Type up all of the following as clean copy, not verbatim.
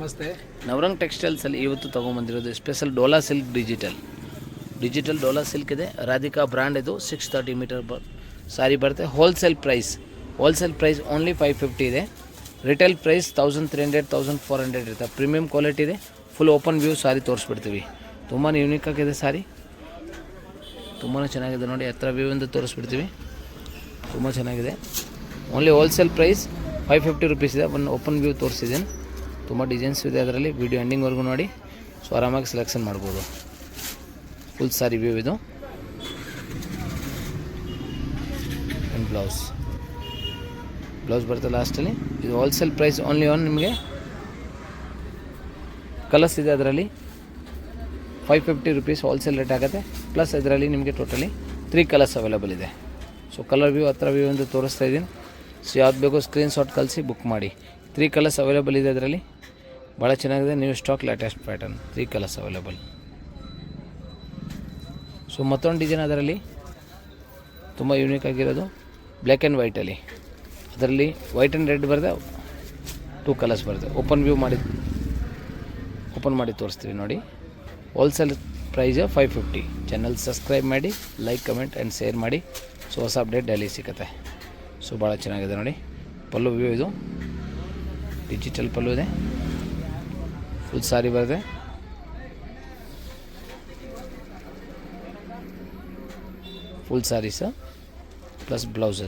ನಮಸ್ತೆ. ನವರಂಗ್ ಟೆಕ್ಸ್ಟೈಲ್ಸಲ್ಲಿ ಇವತ್ತು ತೊಗೊಂಬಂದಿರೋದು special Dola silk digital Dola silk ಇದೆ. ರಾಧಿಕಾ ಬ್ರ್ಯಾಂಡ್ ಇದು. 630 ಮೀಟರ್ ಸಾರಿ ಬರುತ್ತೆ. ಹೋಲ್ಸೇಲ್ ಪ್ರೈಸ್ ಓನ್ಲಿ 550 ಇದೆ. ರಿಟೇಲ್ ಪ್ರೈಸ್ 1300 1400 ಇರುತ್ತೆ. ಪ್ರೀಮಿಯಂ ಕ್ವಾಲಿಟಿ ಇದೆ. ಫುಲ್ ಓಪನ್ ವ್ಯೂ ಸಾರಿ ತೋರಿಸ್ಬಿಡ್ತೀವಿ. ತುಂಬಾ ಯೂನಿಕ್ ಆಗಿದೆ ಸಾರಿ, ತುಂಬಾ ಚೆನ್ನಾಗಿದೆ ನೋಡಿ. ಹತ್ರ ವ್ಯೂ ಇಂದ ತೋರಿಸ್ಬಿಡ್ತೀವಿ. ತುಂಬ ಚೆನ್ನಾಗಿದೆ. ಓನ್ಲಿ ಹೋಲ್ಸೇಲ್ ಪ್ರೈಸ್ 550 ರುಪೀಸ್ ಇದೆ. ಒಂದು ಓಪನ್ ವ್ಯೂ ತೋರಿಸಿದ್ದೀನಿ. ತುಂಬ ಡಿಸೈನ್ಸ್ ಇದೆ ಅದರಲ್ಲಿ. ವಿಡಿಯೋ ಎಂಡಿಂಗ್ವರೆಗೂ ನೋಡಿ, ಸೊ ಆರಾಮಾಗಿ ಸೆಲೆಕ್ಷನ್ ಮಾಡ್ಬೋದು. ಫುಲ್ ಸಾರಿ ವ್ಯೂ ಇದು. ಆ್ಯಂಡ್ ಬ್ಲೌಸ್ ಬರುತ್ತೆ ಲಾಸ್ಟಲ್ಲಿ. ಇದು ಹೋಲ್ಸೇಲ್ ಪ್ರೈಸ್ ಓನ್ಲಿ ನಿಮಗೆ ಕಲರ್ಸ್ ಇದೆ ಅದರಲ್ಲಿ. 550 ರುಪೀಸ್ ಹೋಲ್ಸೇಲ್ ರೇಟ್ ಆಗುತ್ತೆ. ಪ್ಲಸ್ ಇದರಲ್ಲಿ ನಿಮಗೆ ಟೋಟಲಿ 3 ಕಲರ್ಸ್ ಅವೈಲೇಬಲ್ ಇದೆ. ಸೊ ಕಲರ್ ವ್ಯೂ ಹತ್ರ ವ್ಯೂ ಅಂತ ತೋರಿಸ್ತಾ ಇದ್ದೀನಿ. ಸೊ ಯಾವ್ದು ಬೇಕೋ ಸ್ಕ್ರೀನ್ಶಾಟ್ ಕಳಿಸಿ ಬುಕ್ ಮಾಡಿ. 3 ಕಲರ್ಸ್ ಅವೈಲೇಬಲ್ ಇದೆ ಅದರಲ್ಲಿ. ಭಾಳ ಚೆನ್ನಾಗಿದೆ. New stock latest pattern. 3 colours available. So ಮತ್ತೊಂದು ಡಿಸೈನ್ ಅದರಲ್ಲಿ ತುಂಬ ಯೂನಿಕ್ ಆಗಿರೋದು ಬ್ಲ್ಯಾಕ್ ಆ್ಯಂಡ್ ವೈಟಲ್ಲಿ. ಅದರಲ್ಲಿ ವೈಟ್ ಆ್ಯಂಡ್ ರೆಡ್ ಬರುತ್ತೆ. 2 ಕಲರ್ಸ್ ಬರುತ್ತೆ. ಓಪನ್ ಮಾಡಿ ತೋರಿಸ್ತೀವಿ ನೋಡಿ. Wholesale price 550. ಚಾನಲ್ ಸಬ್ಸ್ಕ್ರೈಬ್ ಮಾಡಿ, ಲೈಕ್, ಕಮೆಂಟ್ ಆ್ಯಂಡ್ ಶೇರ್ ಮಾಡಿ. ಸೊ ಹೊಸ ಅಪ್ಡೇಟ್ ಡೈಲಿ ಸಿಗುತ್ತೆ. ಸೊ ಭಾಳ ಚೆನ್ನಾಗಿದೆ ನೋಡಿ. ಪಲ್ಲು ವ್ಯೂ ಇದು. ಡಿಜಿಟಲ್ ಪಲ್ಲು ಇದೆ. ಫುಲ್ ಸಾರಿ ಬರುತ್ತೆ. Full saris plus blouse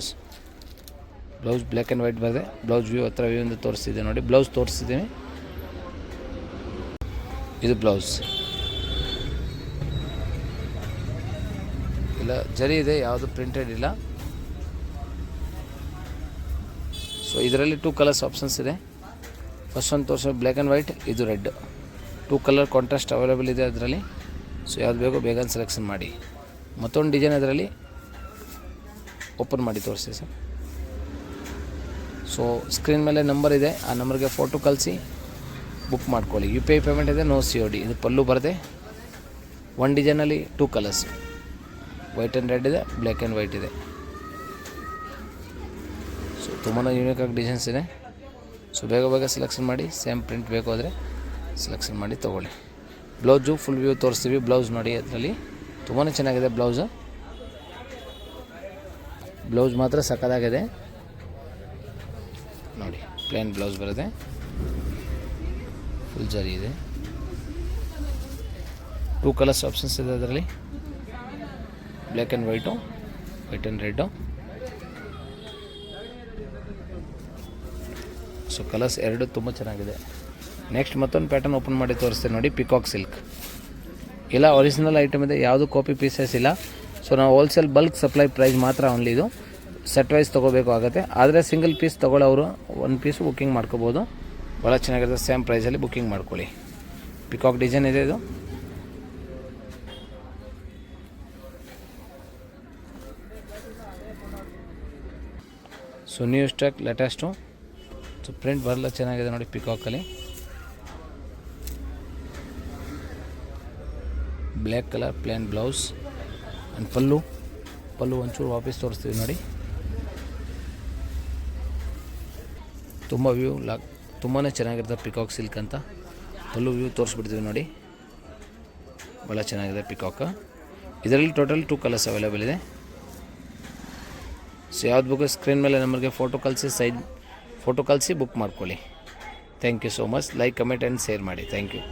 black and white ಬರುತ್ತೆ. ಬ್ಲೌಸ್ ವ್ಯೂ ಹತ್ರ ವ್ಯೂ ಅಂತ ತೋರಿಸ್ತಿದ್ದೆ ನೋಡಿ. ಬ್ಲೌಸ್ ತೋರಿಸ್ತಿದ್ದೀನಿ. ಇದು ಬ್ಲೌಸ್ ಇಲ್ಲ, ಜರಿ ಇದೆ, ಯಾವುದು ಪ್ರಿಂಟೆಡ್ ಇಲ್ಲ. ಸೊ ಇದರಲ್ಲಿ 2 ಕಲರ್ಸ್ ಆಪ್ಷನ್ಸ್ ಇದೆ. ಫಸ್ಟ್ ಒಂದು ತೋರಿಸೋ ಬ್ಲ್ಯಾಕ್ ಆ್ಯಂಡ್ ವೈಟ್, ಇದು ರೆಡ್. 2 ಕಲರ್ ಕಾಂಟ್ರಾಸ್ಟ್ ಅವೈಲೇಬಲ್ ಇದೆ ಅದರಲ್ಲಿ. ಸೊ ಯಾವ್ದು ಬೇಕೋ ಬೇಗ ಸೆಲೆಕ್ಷನ್ ಮಾಡಿ. ಮತ್ತೊಂದು ಡಿಸೈನ್ ಅದರಲ್ಲಿ ಓಪನ್ ಮಾಡಿ ತೋರಿಸ್ತೀವಿ ಸರ್. ಸೊ ಸ್ಕ್ರೀನ್ ಮೇಲೆ ನಂಬರ್ ಇದೆ, ಆ ನಂಬರ್ಗೆ ಫೋಟೋ ಕಳಿಸಿ ಬುಕ್ ಮಾಡ್ಕೊಳ್ಳಿ. UPI ಪೇಮೆಂಟ್ ಇದೆ, ನೋ COD. ಇದು ಪಲ್ಲು ಬರುತ್ತೆ. ಒಂದು ಡಿಸೈನಲ್ಲಿ 2 ಕಲರ್ಸ್, ವೈಟ್ ಆ್ಯಂಡ್ ರೆಡ್ ಇದೆ, ಬ್ಲ್ಯಾಕ್ ಆ್ಯಂಡ್ ವೈಟ್ ಇದೆ. ಸೊ ತುಂಬಾ ಯೂನಿಕಾಗಿ ಡಿಸೈನ್ಸ್ ಇದೆ. ಸೊ ಬೇಗ ಸೆಲೆಕ್ಷನ್ ಮಾಡಿ. ಸೇಮ್ ಪ್ರಿಂಟ್ ಬೇಕು ಆದರೆ ಸೆಲೆಕ್ಷನ್ ಮಾಡಿ ತೊಗೊಳ್ಳಿ. ಬ್ಲೌಸು ಫುಲ್ ವ್ಯೂ ತೋರಿಸ್ತೀವಿ. ಬ್ಲೌಸ್ ನೋಡಿ, ಅದರಲ್ಲಿ ತುಂಬಾ ಚೆನ್ನಾಗಿದೆ. ಬ್ಲೌಸ್ ಮಾತ್ರ ಸಕ್ಕತ್ತಾಗಿದೆ ನೋಡಿ. ಪ್ಲೇನ್ ಬ್ಲೌಸ್ ಬರುತ್ತೆ. ಫುಲ್ ಜರಿ ಇದೆ. 2 ಕಲರ್ಸ್ ಆಪ್ಷನ್ಸ್ ಇದೆ ಅದರಲ್ಲಿ. Black and white and red. So colours ಎರಡು ತುಂಬ ಚೆನ್ನಾಗಿದೆ. ನೆಕ್ಸ್ಟ್ ಮತ್ತೊಂದು ಪ್ಯಾಟರ್ನ್ ಓಪನ್ ಮಾಡಿ ತೋರಿಸ್ತೇನೆ ನೋಡಿ. ಪಿಕಾಕ್ ಸಿಲ್ಕ್ ಇಲ್ಲ, ಒರಿಜಿನಲ್ ಐಟಮ್ ಇದೆ, ಯಾವುದು ಕಾಪಿ ಪೀಸಸ್ ಇಲ್ಲ. ಸೊ ನಾವು ಹೋಲ್ಸೇಲ್ ಬಲ್ಕ್ ಸಪ್ಲೈ ಪ್ರೈಸ್ ಮಾತ್ರ ಓನ್ಲಿ. ಇದು ಸೆಟ್ ವೈಸ್ ತೊಗೋಬೇಕು ಆಗುತ್ತೆ. ಆದರೆ ಸಿಂಗಲ್ ಪೀಸ್ ತೊಗೊಳ್ಳೋರು 1 ಪೀಸ್ ಬುಕ್ಕಿಂಗ್ ಮಾಡ್ಕೋಬೋದು. ಭಾಳ ಚೆನ್ನಾಗಿರುತ್ತೆ. ಸೇಮ್ ಪ್ರೈಸಲ್ಲಿ ಬುಕ್ಕಿಂಗ್ ಮಾಡ್ಕೊಳ್ಳಿ. ಪಿಕಾಕ್ ಡಿಸೈನ್ ಇದೆ ಇದು. So new stock latest. So print ಬರಲ್ಲ, ಚೆನ್ನಾಗಿದೆ ನೋಡಿ ಪಿಕಾಕಲ್ಲಿ. Black colour plain blouse and pallu ಒಂಚೂರು ವಾಪಸ್ ತೋರಿಸ್ತೀವಿ ನೋಡಿ. ತುಂಬಾ ಚೆನ್ನಾಗಿರುತ್ತೆ ಪಿಕಾಕ್ ಸಿಲ್ಕ್ ಅಂತ. ಪಲ್ಲು ವ್ಯೂ ತೋರಿಸ್ಬಿಡ್ತೀವಿ ನೋಡಿ. ಭಾಳ ಚೆನ್ನಾಗಿದೆ ಪಿಕಾಕ್. ಇದರಲ್ಲಿ ಟೋಟಲ್ 2 ಕಲರ್ಸ್ ಅವೈಲೇಬಲ್ ಇದೆ. ಸೊ ಯಾವ್ದು ಬೇಕು ಸ್ಕ್ರೀನ್ ಮೇಲೆ ನಮಗೆ ಫೋಟೋ ಕಳಿಸಿ ಬುಕ್ ಮಾಡ್ಕೊಳ್ಳಿ. Thank you so much. Like, comment and share ಮಾಡಿ. ಥ್ಯಾಂಕ್ ಯು.